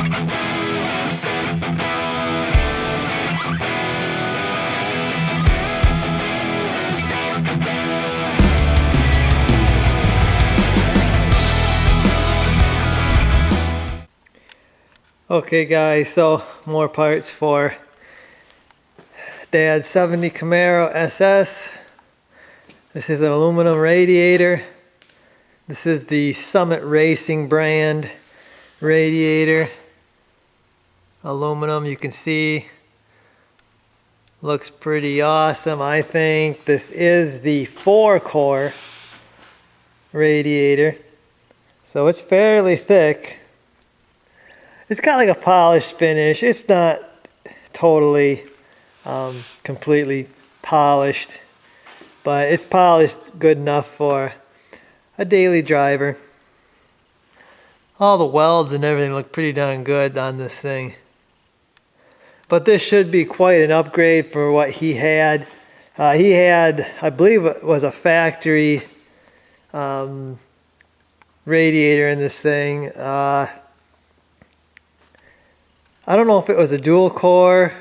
Okay guys, so more parts for Dad's 70 Camaro SS. This is an aluminum radiator. This is the Summit Racing brand radiator. Aluminum, you can see. Looks pretty awesome, I think. This is the 4-core radiator. So it's fairly thick. It's got like a polished finish. It's not totally completely polished, but it's polished good enough for a daily driver. All the welds and everything look pretty darn good on this thing. But this should be quite an upgrade for what he had. He had, I believe it was a factory radiator in this thing. I don't know if it was a dual core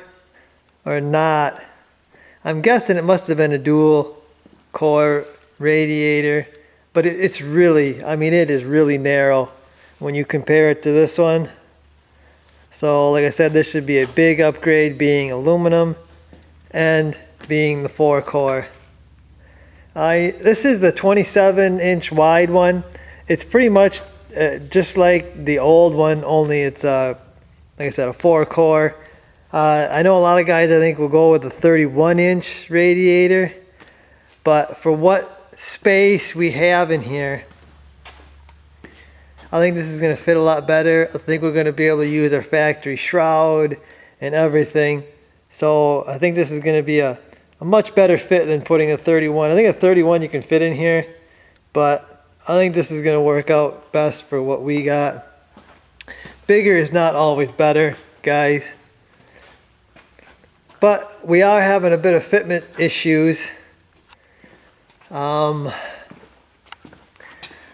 or not. I'm guessing it must have been a dual core radiator, but it's really, I mean, it is really narrow when you compare it to this one. So like I said, this should be a big upgrade being aluminum and being the 4-core. This is the 27-inch wide one. It's pretty much just like the old one, only it's like I said, a 4-core. I know a lot of guys I think will go with a 31-inch radiator, but for what space we have in here, I think this is going to fit a lot better. I think we're going to be able to use our factory shroud and everything. So I think this is going to be a much better fit than putting a 31. I think a 31 you can fit in here, but I think this is going to work out best for what we got. Bigger is not always better, guys. But we are having a bit of fitment issues.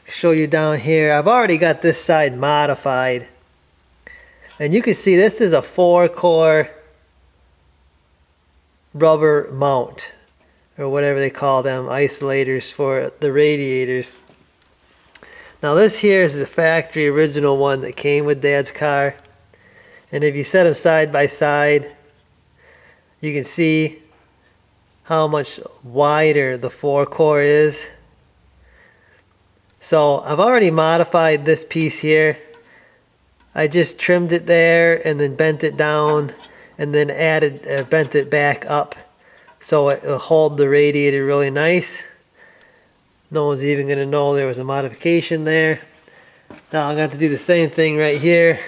Show you down here. I've already got this side modified. And you can see this is a 4-core rubber mount, or whatever they call them, isolators for the radiators. Now this here is the factory original one that came with Dad's car. And if you set them side by side, you can see how much wider the 4-core is. So I've already modified this piece here. I just trimmed it there and then bent it down and then bent it back up so it will hold the radiator really nice. No one's even going to know there was a modification there. Now I'm going to have to do the same thing right here.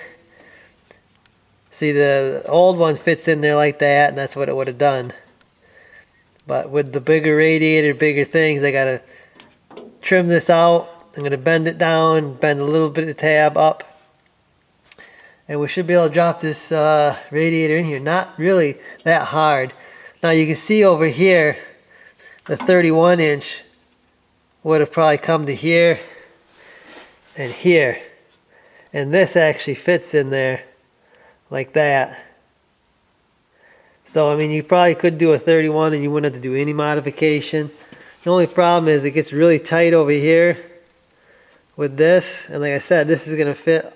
See, the old one fits in there like that, and that's what it would have done. But with the bigger radiator, bigger things, I got to trim this out. I'm going to bend it down, bend a little bit of the tab up. And we should be able to drop this radiator in here. Not really that hard. Now you can see over here, the 31-inch would have probably come to here and here, and this actually fits in there like that. So I mean, you probably could do a 31 and you wouldn't have to do any modification. The only problem is it gets really tight over here with this, and like I said, this is going to fit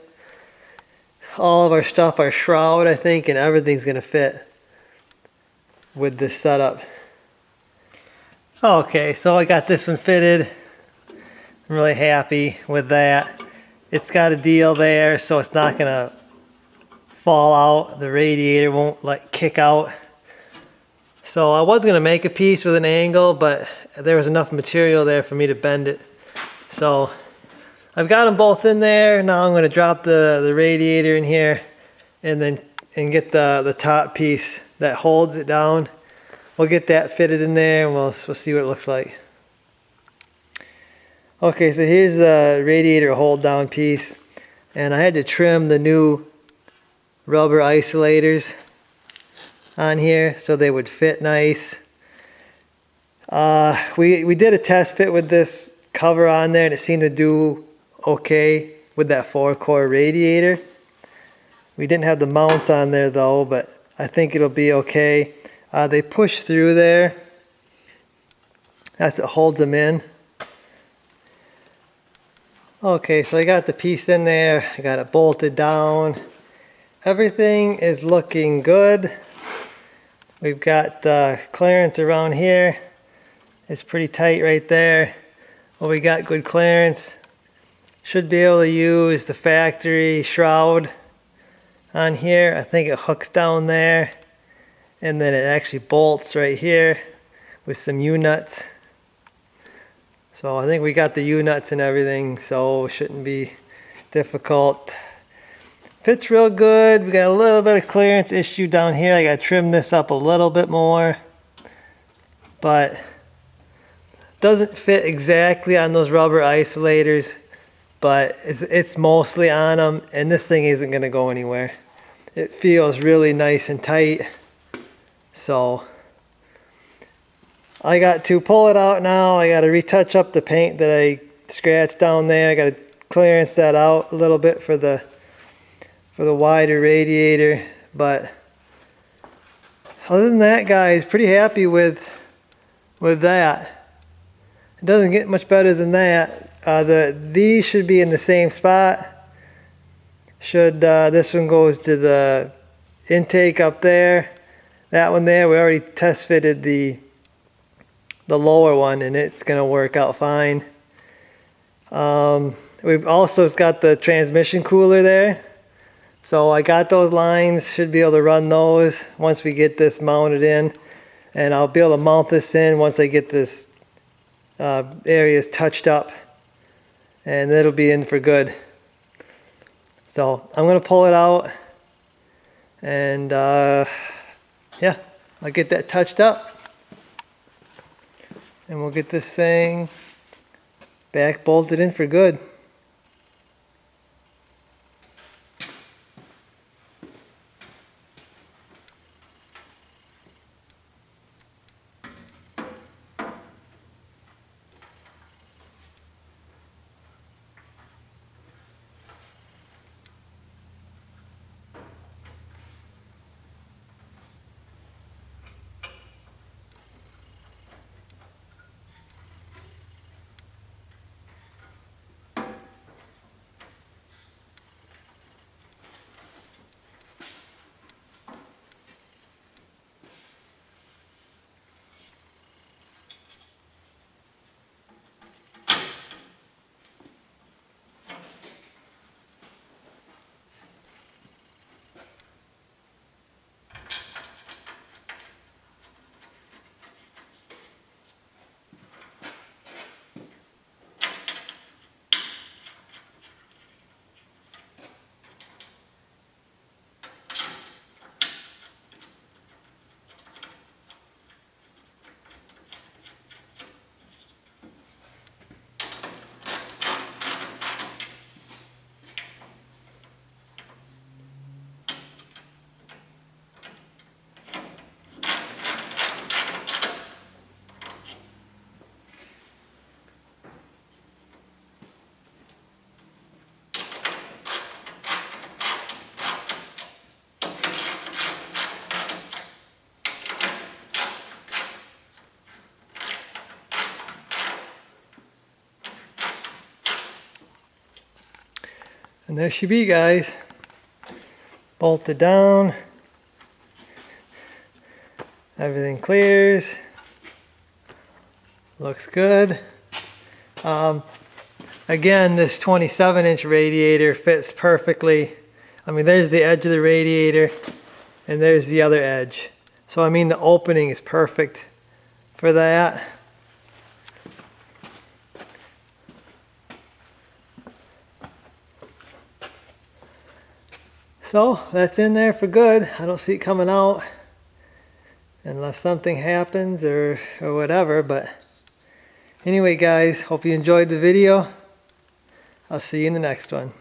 all of our stuff, our shroud I think, and everything's going to fit with this setup. Okay, so I got this one fitted. I'm really happy with that. It's got a deal there, so it's not gonna fall out. The radiator won't like kick out. So I was gonna make a piece with an angle, but there was enough material there for me to bend it. So I've got them both in there. Now I'm gonna drop the radiator in here and get the top piece that holds it down. We'll get that fitted in there and we'll see what it looks like. Okay, so here's the radiator hold down piece, and I had to trim the new rubber isolators on here so they would fit nice. We did a test fit with this cover on there and it seemed to do okay with that 4-core radiator. We didn't have the mounts on there though, but I think it'll be okay. They push through there. That's what holds them in. Okay, so I got the piece in there. I got it bolted down. Everything is looking good. We've got clearance around here. It's pretty tight right there. Well, we got good clearance. Should be able to use the factory shroud on here. I think it hooks down there, and then it actually bolts right here with some U-nuts. So I think we got the U-nuts and everything, so it shouldn't be difficult. Fits real good. We got a little bit of clearance issue down here. I got to trim this up a little bit more, but doesn't fit exactly on those rubber isolators, but it's mostly on them, and this thing isn't going to go anywhere. It feels really nice and tight. So I got to pull it out now. I got to retouch up the paint that I scratched down there. I got to clearance that out a little bit for the wider radiator. But other than that, guys, pretty happy with that. It doesn't get much better than that. These should be in the same spot. This one goes to the intake up there. That one there, we already test fitted the lower one, and it's gonna work out fine. We've also got the transmission cooler there. So I got those lines, should be able to run those once we get this mounted in. And I'll be able to mount this in once I get this areas touched up, and it'll be in for good. So I'm gonna pull it out, and yeah, I'll get that touched up, and we'll get this thing back bolted in for good. And there she be, guys. Bolted down. Everything clears. Looks good. Again, this 27-inch radiator fits perfectly. I mean, there's the edge of the radiator, and there's the other edge. So, I mean, the opening is perfect for that. So that's in there for good. I don't see it coming out unless something happens or whatever. But anyway, guys, hope you enjoyed the video. I'll see you in the next one.